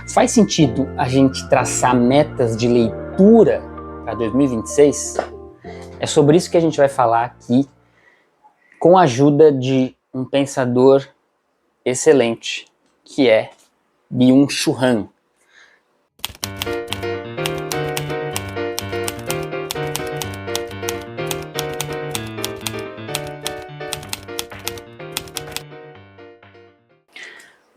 Faz sentido a gente traçar metas de leitura para 2026? É sobre isso que a gente vai falar aqui, com a ajuda de um pensador excelente, que é Byung-Chul Han.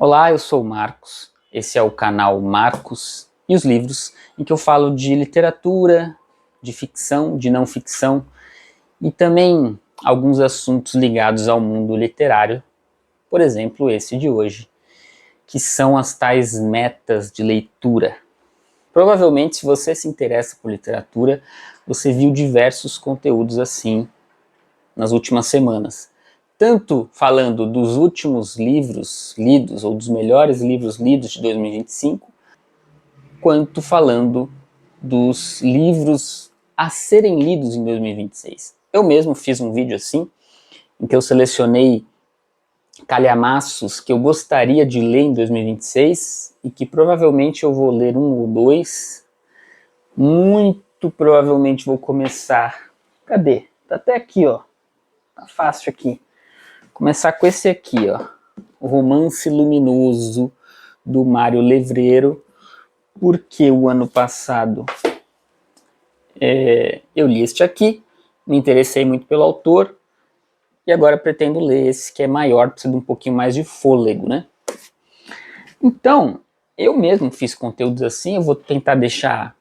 Olá, eu sou o Marcos, esse é o canal Marcos e os Livros, em que eu falo de literatura, de ficção, de não ficção e também alguns assuntos ligados ao mundo literário, por exemplo, esse de hoje, que são as tais metas de leitura. Provavelmente, se você se interessa por literatura, você viu diversos conteúdos assim nas últimas semanas. Tanto falando dos últimos livros lidos, ou dos melhores livros lidos de 2025, quanto falando dos livros a serem lidos em 2026. Eu mesmo fiz um vídeo assim, em que eu selecionei calhamaços que eu gostaria de ler em 2026 e que provavelmente eu vou ler um ou dois. Muito provavelmente vou começar... Cadê? Tá até aqui, ó. Tá fácil aqui. Começar com esse aqui, ó. O Romance Luminoso, do Mário Levreiro, porque o ano passado eu li este aqui, me interessei muito pelo autor, e agora pretendo ler esse que é maior, precisa de um pouquinho mais de fôlego, né? Então, eu mesmo fiz conteúdos assim, eu vou tentar deixar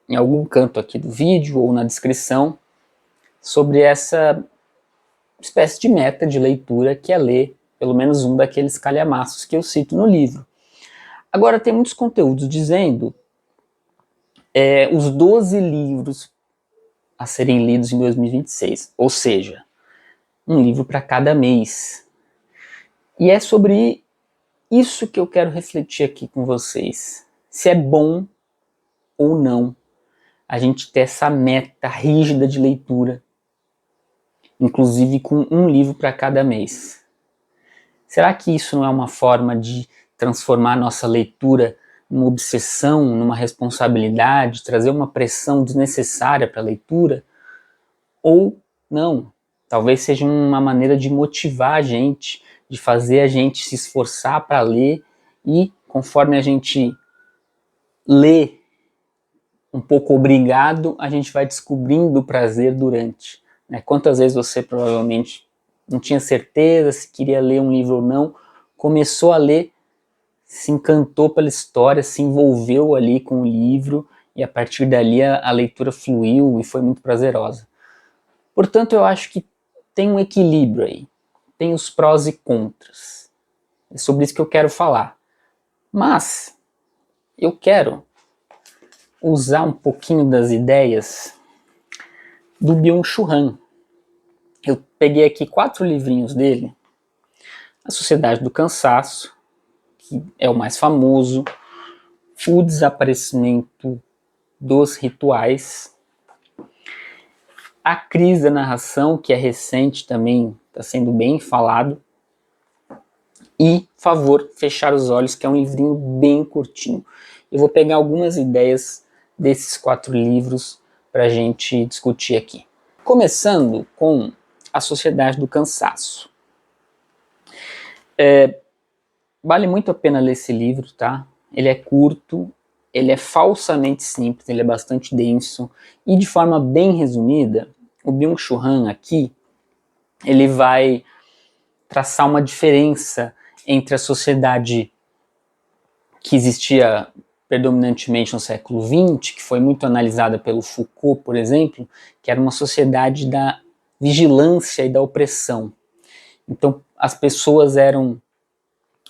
em algum canto aqui do vídeo ou na descrição sobre essa espécie de meta de leitura que é ler pelo menos um daqueles calhamaços que eu cito no livro. Agora tem muitos conteúdos dizendo os 12 livros a serem lidos em 2026, ou seja, um livro para cada mês. E é sobre isso que eu quero refletir aqui com vocês. Se é bom ou não a gente ter essa meta rígida de leitura, inclusive com um livro para cada mês. Será que isso não é uma forma de transformar a nossa leitura numa obsessão, numa responsabilidade, trazer uma pressão desnecessária para a leitura? Ou não? Talvez seja uma maneira de motivar a gente, de fazer a gente se esforçar para ler e, conforme a gente lê um pouco obrigado, a gente vai descobrindo o prazer durante. Quantas vezes você provavelmente não tinha certeza se queria ler um livro ou não, começou a ler, se encantou pela história, se envolveu ali com o livro e a partir dali a leitura fluiu e foi muito prazerosa. Portanto, eu acho que tem um equilíbrio aí, tem os prós e contras. É sobre isso que eu quero falar. Mas eu quero usar um pouquinho das ideias do Byung-Chul Han. Eu peguei aqui 4 livrinhos dele. A Sociedade do Cansaço, que é o mais famoso. O Desaparecimento dos Rituais. A Crise da Narração, que é recente também, está sendo bem falado. E Favor Fechar os Olhos, que é um livrinho bem curtinho. Eu vou pegar algumas ideias desses 4 livros para a gente discutir aqui. Começando com A Sociedade do Cansaço. Vale muito a pena ler esse livro, tá? Ele é curto, ele é falsamente simples, ele é bastante denso, e de forma bem resumida, o Byung-Chul Han aqui, ele vai traçar uma diferença entre a sociedade que existia predominantemente no século XX, que foi muito analisada pelo Foucault, por exemplo, que era uma sociedade da vigilância e da opressão. Então, as pessoas eram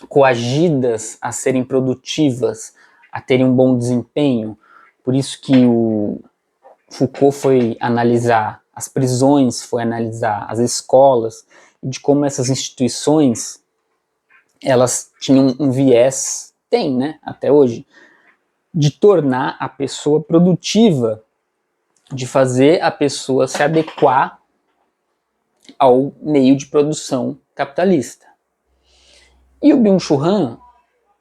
coagidas a serem produtivas, a terem um bom desempenho. Por isso que o Foucault foi analisar as prisões, foi analisar as escolas, e de como essas instituições, elas tinham um viés, tem, né, até hoje, de tornar a pessoa produtiva, de fazer a pessoa se adequar ao meio de produção capitalista. E o Byung-Chul Han,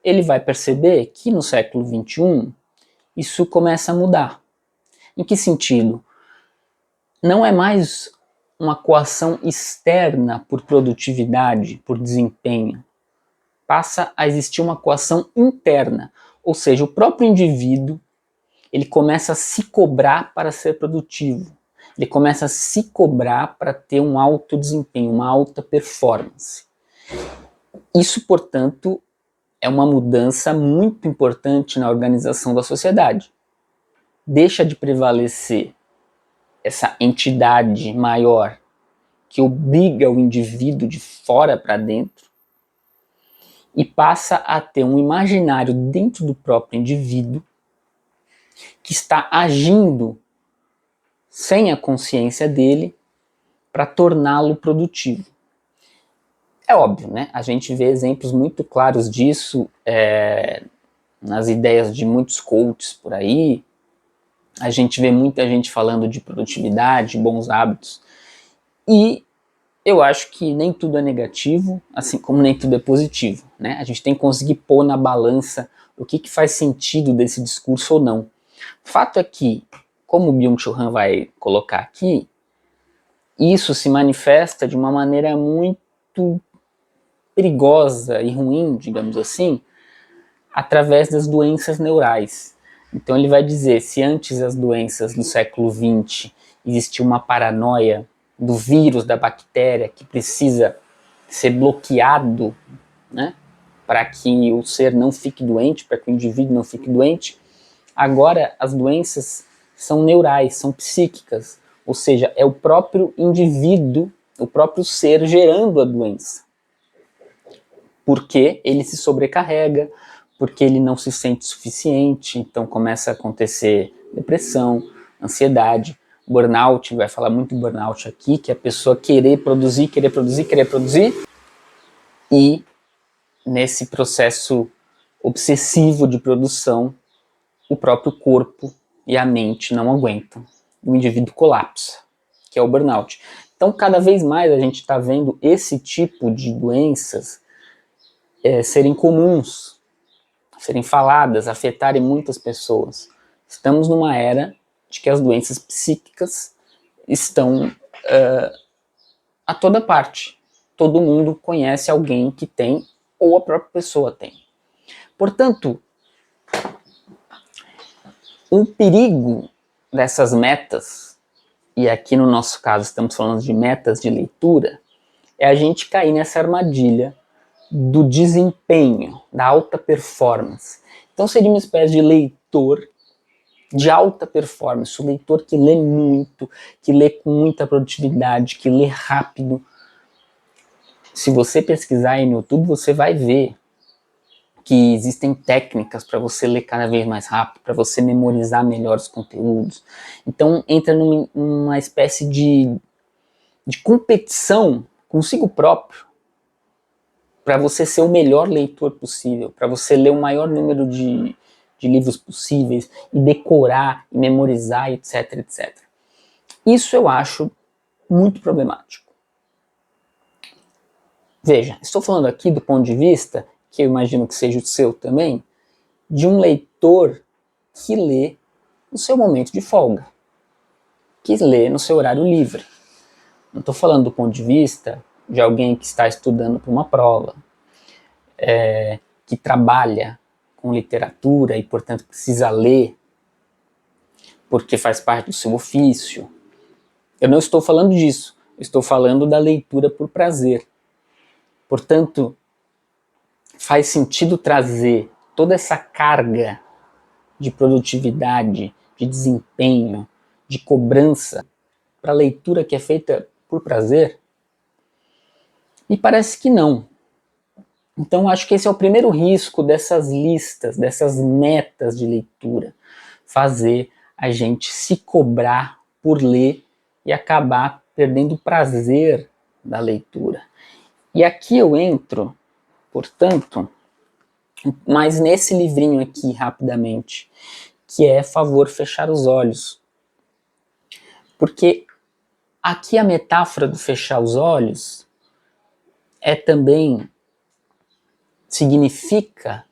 ele vai perceber que no século XXI isso começa a mudar. Em que sentido? Não é mais uma coação externa por produtividade, por desempenho. Passa a existir uma coação interna, ou seja, o próprio indivíduo ele começa a se cobrar para ser produtivo. Ele começa a se cobrar para ter um alto desempenho, uma alta performance. Isso, portanto, é uma mudança muito importante na organização da sociedade. Deixa de prevalecer essa entidade maior que obriga o indivíduo de fora para dentro e passa a ter um imaginário dentro do próprio indivíduo que está agindo sem a consciência dele para torná-lo produtivo. É óbvio, né? A gente vê exemplos muito claros disso nas ideias de muitos coaches por aí. A gente vê muita gente falando de produtividade, bons hábitos. E eu acho que nem tudo é negativo, assim como nem tudo é positivo, né? A gente tem que conseguir pôr na balança o que faz sentido desse discurso ou não. O fato é que, como o Byung-Chul Han vai colocar aqui, isso se manifesta de uma maneira muito perigosa e ruim, digamos assim, através das doenças neurais. Então ele vai dizer, se antes as doenças do século XX existia uma paranoia do vírus, da bactéria, que precisa ser bloqueado, né, para que o ser não fique doente, para que o indivíduo não fique doente, agora as doenças são neurais, são psíquicas, ou seja, é o próprio indivíduo, o próprio ser gerando a doença. Porque ele se sobrecarrega, porque ele não se sente suficiente, então começa a acontecer depressão, ansiedade, burnout, vai falar muito burnout aqui, que é a pessoa querer produzir, e nesse processo obsessivo de produção, o próprio corpo e a mente não aguentam. O indivíduo colapsa, que é o burnout. Então, cada vez mais a gente está vendo esse tipo de doenças serem comuns, serem faladas, afetarem muitas pessoas. Estamos numa era de que as doenças psíquicas estão a toda parte. Todo mundo conhece alguém que tem, ou a própria pessoa tem. Portanto, o perigo dessas metas, e aqui no nosso caso estamos falando de metas de leitura, é a gente cair nessa armadilha do desempenho, da alta performance. Então seria uma espécie de leitor de alta performance, o leitor que lê muito, que lê com muita produtividade, que lê rápido. Se você pesquisar aí no YouTube, você vai ver que existem técnicas para você ler cada vez mais rápido, para você memorizar melhor os conteúdos. Então entra numa espécie de competição consigo próprio, para você ser o melhor leitor possível, para você ler o maior número de livros possíveis, e decorar, e memorizar, etc, etc. Isso eu acho muito problemático. Veja, estou falando aqui do ponto de vista, que eu imagino que seja o seu também, de um leitor que lê no seu momento de folga, que lê no seu horário livre. Não estou falando do ponto de vista de alguém que está estudando para uma prova, que trabalha com literatura e, portanto, precisa ler porque faz parte do seu ofício. Eu não estou falando disso, estou falando da leitura por prazer. Portanto, faz sentido trazer toda essa carga de produtividade, de desempenho, de cobrança para a leitura que é feita por prazer? Me parece que não. Então acho que esse é o primeiro risco dessas listas, dessas metas de leitura. Fazer a gente se cobrar por ler e acabar perdendo o prazer da leitura. E aqui eu entro, portanto, mas nesse livrinho aqui, rapidamente, que é Favor Fechar os Olhos. Porque aqui a metáfora do fechar os olhos é também significa,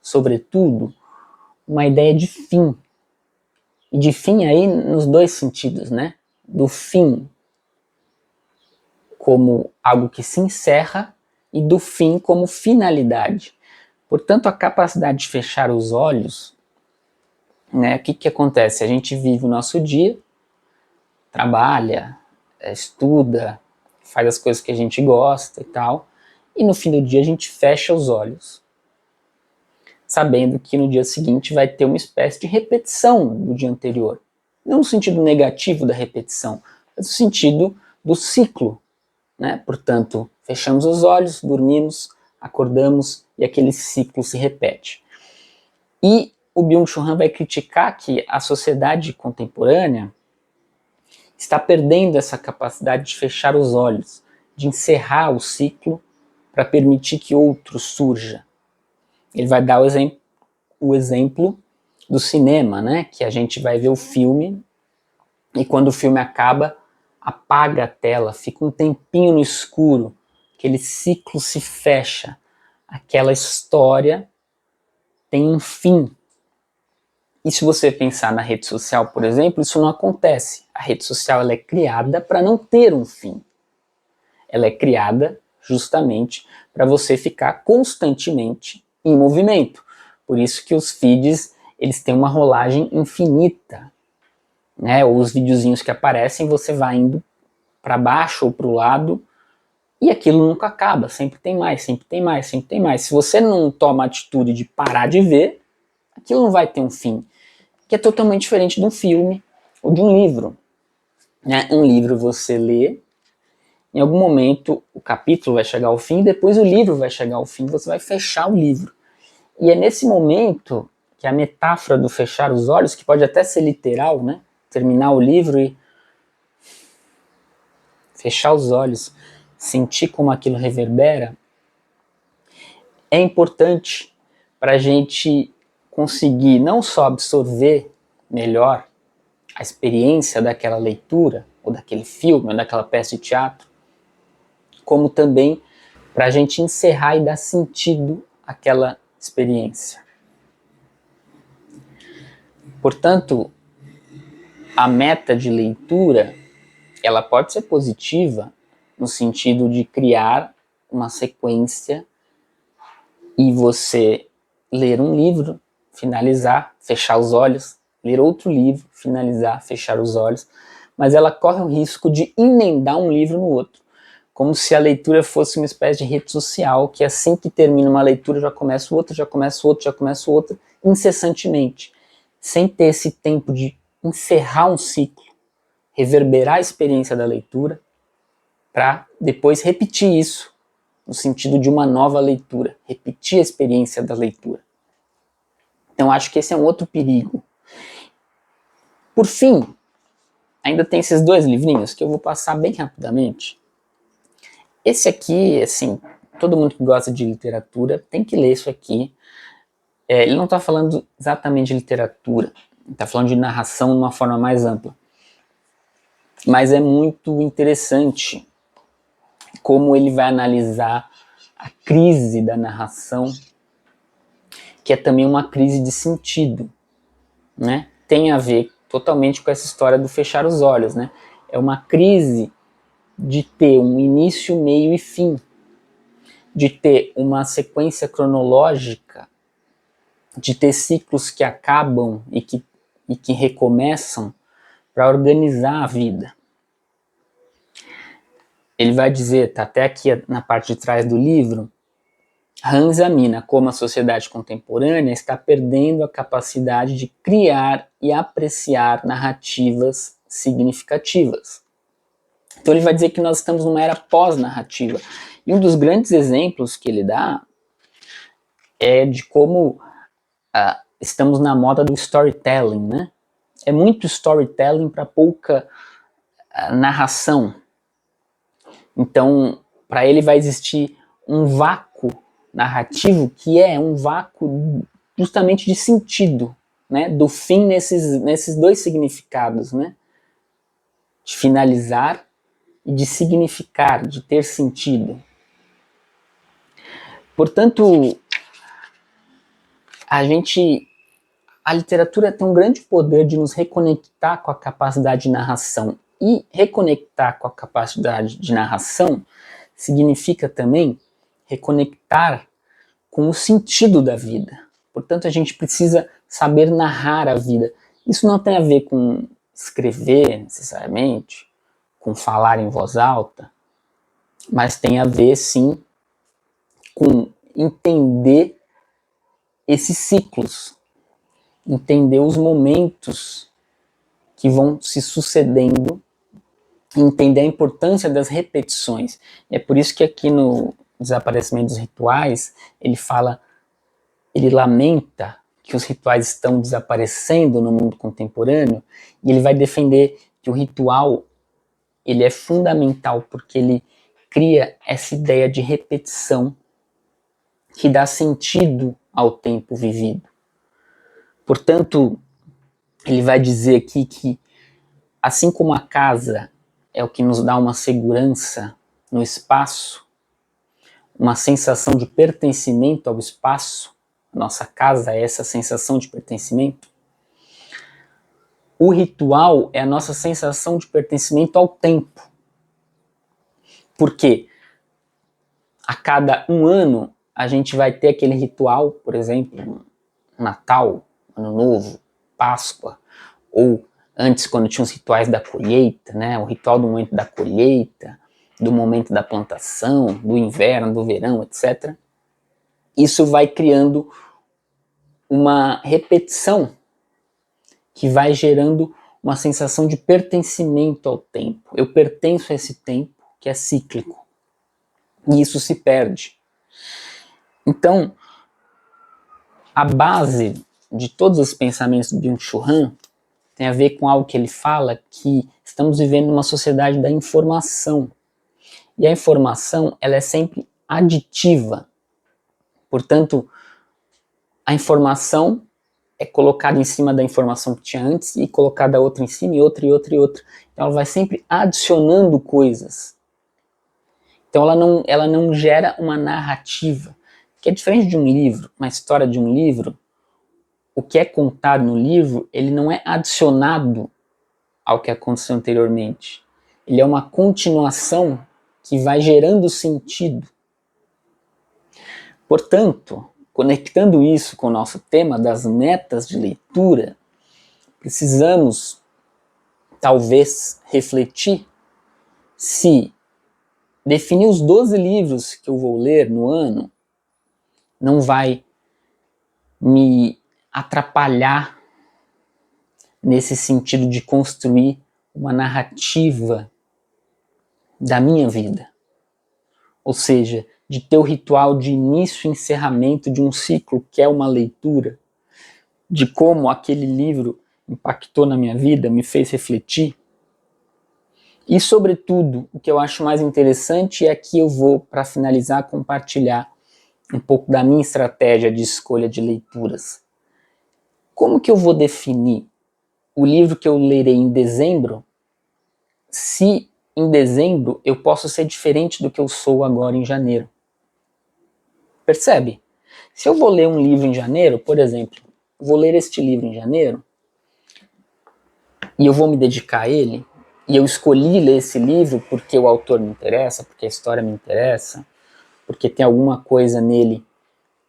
sobretudo, uma ideia de fim. E de fim aí nos dois sentidos, né? Do fim como algo que se encerra e do fim como finalidade. Portanto, a capacidade de fechar os olhos, né? O que acontece? A gente vive o nosso dia, trabalha, estuda, faz as coisas que a gente gosta e tal, e no fim do dia a gente fecha os olhos, sabendo que no dia seguinte vai ter uma espécie de repetição do dia anterior. Não no sentido negativo da repetição, mas no sentido do ciclo, né? Portanto, fechamos os olhos, dormimos, acordamos e aquele ciclo se repete. E o Byung-Chul Han vai criticar que a sociedade contemporânea está perdendo essa capacidade de fechar os olhos, de encerrar o ciclo para permitir que outro surja. Ele vai dar o exemplo do cinema, né? Que a gente vai ver o filme e quando o filme acaba, apaga a tela, fica um tempinho no escuro, aquele ciclo se fecha, aquela história tem um fim. E se você pensar na rede social, por exemplo, isso não acontece. A rede social ela é criada para não ter um fim. Ela é criada justamente para você ficar constantemente em movimento. Por isso que os feeds eles têm uma rolagem infinita, né? Os videozinhos que aparecem, você vai indo para baixo ou para o lado e aquilo nunca acaba, sempre tem mais, sempre tem mais, sempre tem mais. Se você não toma a atitude de parar de ver, aquilo não vai ter um fim, que é totalmente diferente de um filme ou de um livro. Né? Um livro você lê, em algum momento o capítulo vai chegar ao fim, depois o livro vai chegar ao fim, você vai fechar o livro. E é nesse momento que a metáfora do fechar os olhos, que pode até ser literal, né? Terminar o livro e fechar os olhos, sentir como aquilo reverbera, é importante para a gente conseguir não só absorver melhor a experiência daquela leitura, ou daquele filme, ou daquela peça de teatro, como também para a gente encerrar e dar sentido àquela experiência. Portanto, a meta de leitura ela pode ser positiva no sentido de criar uma sequência e você ler um livro, finalizar, fechar os olhos, ler outro livro, finalizar, fechar os olhos, mas ela corre o risco de emendar um livro no outro, como se a leitura fosse uma espécie de rede social, que assim que termina uma leitura já começa outra, já começa outra, já começa outra, incessantemente, sem ter esse tempo de encerrar um ciclo, reverberar a experiência da leitura, para depois repetir isso, no sentido de uma nova leitura, repetir a experiência da leitura. Então acho que esse é um outro perigo. Por fim, ainda tem esses dois livrinhos que eu vou passar bem rapidamente. Esse aqui, assim, todo mundo que gosta de literatura tem que ler isso aqui. Ele não está falando exatamente de literatura, está falando de narração de uma forma mais ampla. Mas é muito interessante como ele vai analisar a crise da narração, que é também uma crise de sentido, né? Tem a ver totalmente com essa história do fechar os olhos, né? É uma crise de ter um início, meio e fim, de ter uma sequência cronológica, de ter ciclos que acabam e que recomeçam para organizar a vida. Ele vai dizer, tá até aqui na parte de trás do livro, Han examina como a sociedade contemporânea está perdendo a capacidade de criar e apreciar narrativas significativas. Então ele vai dizer que nós estamos numa era pós-narrativa. E um dos grandes exemplos que ele dá é de como estamos na moda do storytelling, né? É muito storytelling para pouca narração. Então, para ele vai existir um vácuo narrativo que é um vácuo justamente de sentido, né? Do fim nesses dois significados, né? De finalizar e de significar, de ter sentido. Portanto, a literatura tem um grande poder de nos reconectar com a capacidade de narração. E reconectar com a capacidade de narração significa também reconectar com o sentido da vida. Portanto, a gente precisa saber narrar a vida. Isso não tem a ver com escrever, necessariamente, com falar em voz alta, mas tem a ver, sim, com entender esses ciclos, entender os momentos que vão se sucedendo, entender a importância das repetições. É por isso que aqui no Desaparecimento dos Rituais, ele lamenta que os rituais estão desaparecendo no mundo contemporâneo, e ele vai defender que o ritual ele é fundamental porque ele cria essa ideia de repetição que dá sentido ao tempo vivido. Portanto, ele vai dizer aqui que, assim como a casa é o que nos dá uma segurança no espaço, uma sensação de pertencimento ao espaço, nossa casa é essa sensação de pertencimento, o ritual é a nossa sensação de pertencimento ao tempo. Porque a cada um ano a gente vai ter aquele ritual, por exemplo, Natal, Ano Novo, Páscoa, ou antes quando tinha os rituais da colheita, né? O ritual do momento da colheita, do momento da plantação, do inverno, do verão, etc. Isso vai criando uma repetição que vai gerando uma sensação de pertencimento ao tempo. Eu pertenço a esse tempo que é cíclico. E isso se perde. Então, a base de todos os pensamentos do Byung-Chul Han tem a ver com algo que ele fala, que estamos vivendo uma sociedade da informação. E a informação, ela é sempre aditiva. Portanto, a informação é colocada em cima da informação que tinha antes e colocada outra em cima e outra e outra e outra. Então ela vai sempre adicionando coisas. Então ela não gera uma narrativa. Que é diferente de um livro, uma história de um livro, o que é contado no livro, ele não é adicionado ao que aconteceu anteriormente. Ele é uma continuação que vai gerando sentido. Portanto, conectando isso com o nosso tema das metas de leitura, precisamos, talvez, refletir se definir os 12 livros que eu vou ler no ano não vai me atrapalhar nesse sentido de construir uma narrativa da minha vida. Ou seja, de ter o ritual de início e encerramento de um ciclo, que é uma leitura, de como aquele livro impactou na minha vida, me fez refletir. E, sobretudo, o que eu acho mais interessante é que eu vou, para finalizar, compartilhar um pouco da minha estratégia de escolha de leituras. Como que eu vou definir o livro que eu lerei em dezembro, se em dezembro eu posso ser diferente do que eu sou agora em janeiro? Percebe? Se eu vou ler um livro em janeiro, por exemplo, vou ler este livro em janeiro, e eu vou me dedicar a ele, e eu escolhi ler esse livro porque o autor me interessa, porque a história me interessa, porque tem alguma coisa nele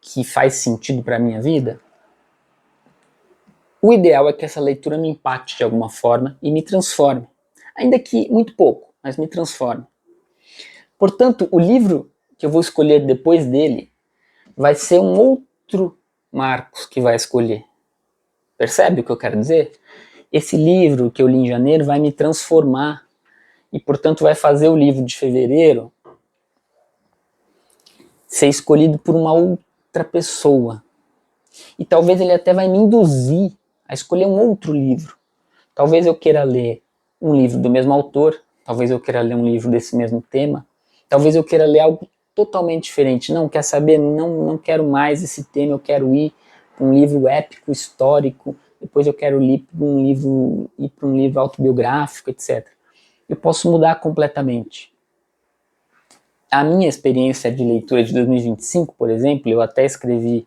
que faz sentido para a minha vida, o ideal é que essa leitura me impacte de alguma forma e me transforme. Ainda que muito pouco, mas me transforme. Portanto, o livro que eu vou escolher depois dele vai ser um outro Marcos que vai escolher. Percebe o que eu quero dizer? Esse livro que eu li em janeiro vai me transformar e, portanto, vai fazer o livro de fevereiro ser escolhido por uma outra pessoa. E talvez ele até vai me induzir a escolher um outro livro. Talvez eu queira ler um livro do mesmo autor, talvez eu queira ler um livro desse mesmo tema, talvez eu queira ler algo totalmente diferente. Não, quer saber? Não quero mais esse tema, eu quero ir para um livro épico, histórico, depois eu quero ir para um livro autobiográfico, etc. Eu posso mudar completamente. A minha experiência de leitura de 2025, por exemplo, eu até escrevi,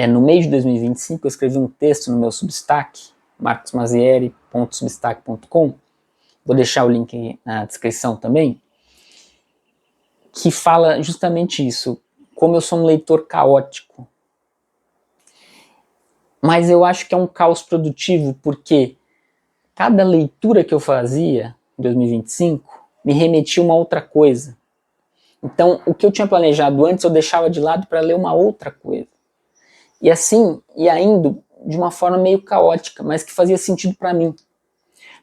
no mês de 2025, eu escrevi um texto no meu Substack, marcosmazieri.substack.com, vou deixar o link na descrição também, que fala justamente isso, como eu sou um leitor caótico. Mas eu acho que é um caos produtivo, porque cada leitura que eu fazia em 2025 me remetia a uma outra coisa. Então, o que eu tinha planejado antes, eu deixava de lado para ler uma outra coisa. E assim, ia indo de uma forma meio caótica, mas que fazia sentido para mim.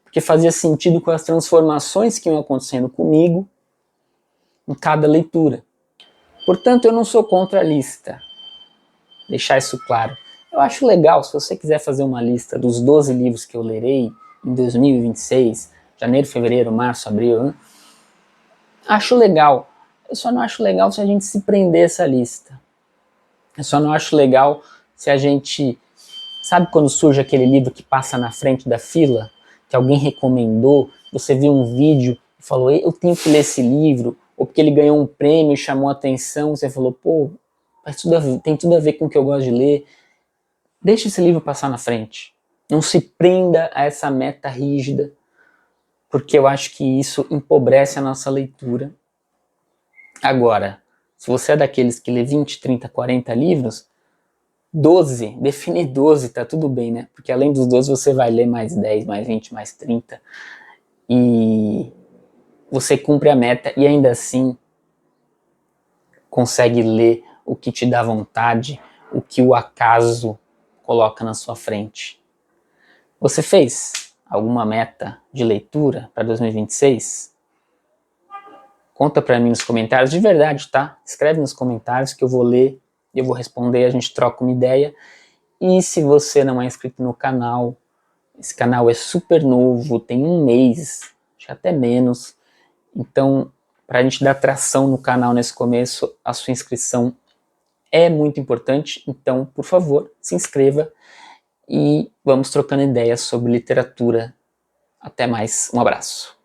Porque fazia sentido com as transformações que iam acontecendo comigo em cada leitura. Portanto, eu não sou contra a lista. Deixar isso claro. Eu acho legal, se você quiser fazer uma lista dos 12 livros que eu lerei em 2026, janeiro, fevereiro, março, abril, né? Acho legal. Eu só não acho legal se a gente se prender essa lista. Eu só não acho legal se a gente... Sabe quando surge aquele livro que passa na frente da fila? Que alguém recomendou, você viu um vídeo e falou, eu tenho que ler esse livro, ou porque ele ganhou um prêmio e chamou a atenção, você falou, pô, tem tudo a ver com o que eu gosto de ler. Deixe esse livro passar na frente. Não se prenda a essa meta rígida, porque eu acho que isso empobrece a nossa leitura. Agora, se você é daqueles que lê 20, 30, 40 livros, 12, define 12, tá tudo bem, né? Porque além dos 12 você vai ler mais 10, mais 20, mais 30. E você cumpre a meta e ainda assim consegue ler o que te dá vontade, o que o acaso coloca na sua frente. Você fez alguma meta de leitura para 2026? Conta para mim nos comentários, de verdade, tá? Escreve nos comentários que eu vou ler, eu vou responder, a gente troca uma ideia. E se você não é inscrito no canal, esse canal é super novo, tem um mês, acho que até menos. Então, para a gente dar tração no canal nesse começo, a sua inscrição é muito importante. Então, por favor, se inscreva e vamos trocando ideias sobre literatura. Até mais, um abraço.